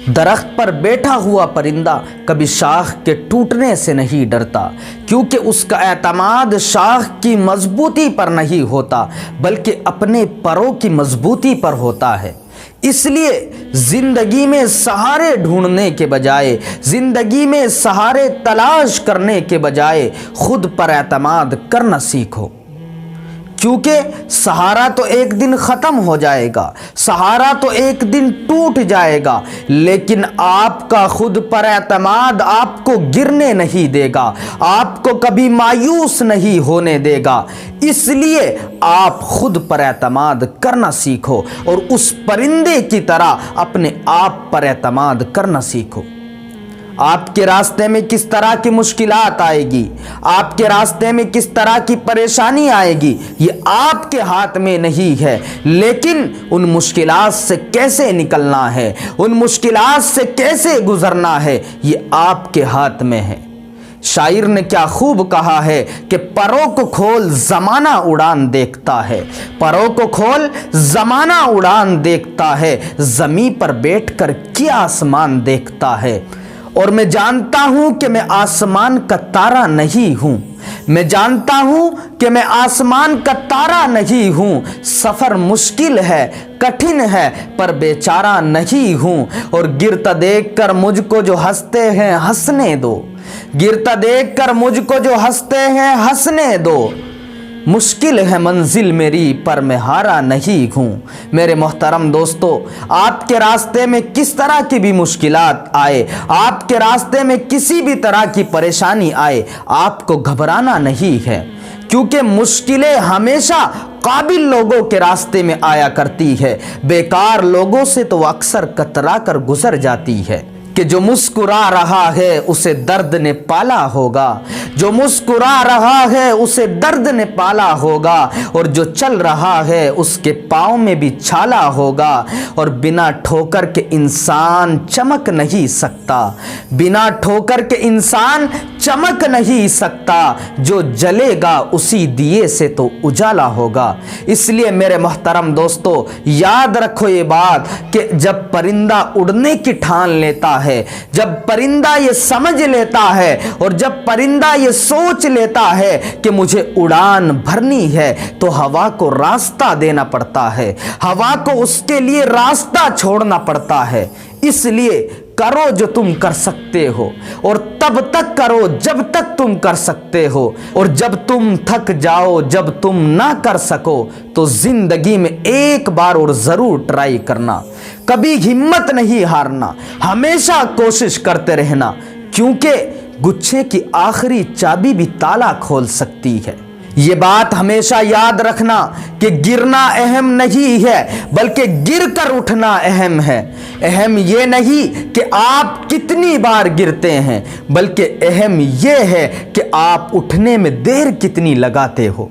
درخت پر بیٹھا ہوا پرندہ کبھی شاخ کے ٹوٹنے سے نہیں ڈرتا، کیونکہ اس کا اعتماد شاخ کی مضبوطی پر نہیں ہوتا بلکہ اپنے پروں کی مضبوطی پر ہوتا ہے۔ اس لیے زندگی میں سہارے ڈھونڈنے کے بجائے، زندگی میں سہارے تلاش کرنے کے بجائے خود پر اعتماد کرنا سیکھو، کیونکہ سہارا تو ایک دن ختم ہو جائے گا، سہارا تو ایک دن ٹوٹ جائے گا، لیکن آپ کا خود پر اعتماد آپ کو گرنے نہیں دے گا، آپ کو کبھی مایوس نہیں ہونے دے گا۔ اس لیے آپ خود پر اعتماد کرنا سیکھو اور اس پرندے کی طرح اپنے آپ پر اعتماد کرنا سیکھو۔ آپ کے راستے میں کس طرح کی مشکلات آئے گی، آپ کے راستے میں کس طرح کی پریشانی آئے گی، یہ آپ کے ہاتھ میں نہیں ہے، لیکن ان مشکلات سے کیسے نکلنا ہے، ان مشکلات سے کیسے گزرنا ہے، یہ آپ کے ہاتھ میں ہے۔ شاعر نے کیا خوب کہا ہے کہ پروں کو کھول زمانہ اڑان دیکھتا ہے، پروں کو کھول زمانہ اڑان دیکھتا ہے، زمیں پر بیٹھ کر کیا آسمان دیکھتا ہے۔ اور میں جانتا ہوں کہ میں آسمان کا تارا نہیں ہوں، میں جانتا ہوں کہ میں آسمان کا تارا نہیں ہوں، سفر مشکل ہے، کٹھن ہے، پر بیچارہ نہیں ہوں، اور گرتا دیکھ کر مجھ کو جو ہنستے ہیں ہنسنے دو، گرتا دیکھ کر مجھ کو جو ہنستے ہیں ہنسنے دو۔ مشکل ہے منزل میری پر میں ہارا نہیں ہوں۔ میرے محترم دوستو، آپ کے راستے میں کس طرح کی بھی مشکلات آئے، آپ کے راستے میں کسی بھی طرح کی پریشانی آئے، آپ کو گھبرانا نہیں ہے، کیونکہ مشکلیں ہمیشہ قابل لوگوں کے راستے میں آیا کرتی ہے، بیکار لوگوں سے تو اکثر کترا کر گزر جاتی ہے۔ کہ جو مسکرا رہا ہے اسے درد نے پالا ہوگا، جو مسکرا رہا ہے اسے درد نے پالا ہوگا، اور جو چل رہا ہے اس کے پاؤں میں بھی چھالا ہوگا، اور بنا ٹھوکر کے انسان چمک نہیں سکتا، بنا ٹھوکر کے انسان چمک نہیں سکتا، جو جلے گا اسی دیے سے تو اجالا ہوگا۔ اس لیے میرے محترم دوستو، یاد رکھو یہ بات کہ جب پرندہ اڑنے کی ٹھان لیتا ہے، جب پرندہ یہ سمجھ لیتا ہے اور جب پرندہ یہ سوچ لیتا ہے کہ مجھے اڑان بھرنی ہے، تو ہوا کو راستہ دینا پڑتا ہے، ہوا کو اس کے لیے راستہ چھوڑنا پڑتا ہے۔ اس لیے کرو جو تم کر سکتے ہو، اور تب تک کرو جب تک تم کر سکتے ہو، اور جب تم تھک جاؤ، جب تم نہ کر سکو، تو زندگی میں ایک بار اور ضرور ٹرائی کرنا، کبھی ہمت نہیں ہارنا، ہمیشہ کوشش کرتے رہنا، کیونکہ گچھے کی آخری چابی بھی تالا کھول سکتی ہے۔ یہ بات ہمیشہ یاد رکھنا کہ گرنا اہم نہیں ہے بلکہ گر کر اٹھنا اہم ہے۔ اہم یہ نہیں کہ آپ کتنی بار گرتے ہیں، بلکہ اہم یہ ہے کہ آپ اٹھنے میں دیر کتنی لگاتے ہو۔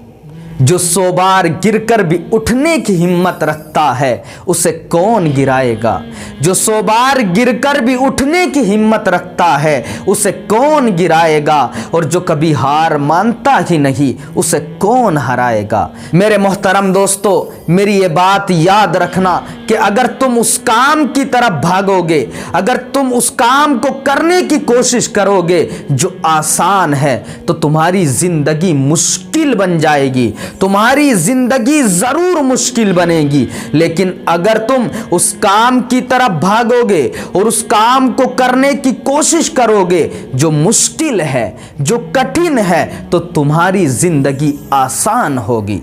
جو 100 بار گر کر بھی اٹھنے کی ہمت رکھتا ہے اسے کون گرائے گا، جو 100 بار گر کر بھی اٹھنے کی ہمت رکھتا ہے اسے کون گرائے گا، اور جو کبھی ہار مانتا ہی نہیں اسے کون ہرائے گا۔ میرے محترم دوستو، میری یہ بات یاد رکھنا کہ اگر تم اس کام کی طرف بھاگو گے، اگر تم اس کام کو کرنے کی کوشش کرو گے جو آسان ہے، تو تمہاری زندگی مشکل بن جائے گی، تمہاری زندگی ضرور مشکل بنے گی، لیکن اگر تم اس کام کی طرف بھاگو گے اور اس کام کو کرنے کی کوشش کرو گے جو مشکل ہے، جو کٹھن ہے، تو تمہاری زندگی آسان ہوگی۔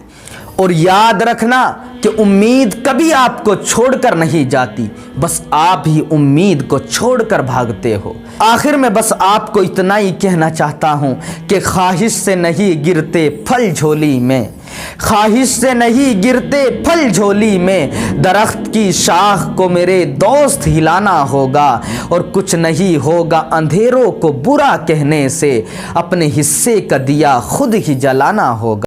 اور یاد رکھنا کہ امید کبھی آپ کو چھوڑ کر نہیں جاتی، بس آپ ہی امید کو چھوڑ کر بھاگتے ہو۔ آخر میں بس آپ کو اتنا ہی کہنا چاہتا ہوں کہ خواہش سے نہیں گرتے پھل جھولی میں، خواہش سے نہیں گرتے پھل جھولی میں، درخت کی شاخ کو میرے دوست ہلانا ہوگا، اور کچھ نہیں ہوگا اندھیروں کو برا کہنے سے، اپنے حصے کا دیا خود ہی جلانا ہوگا۔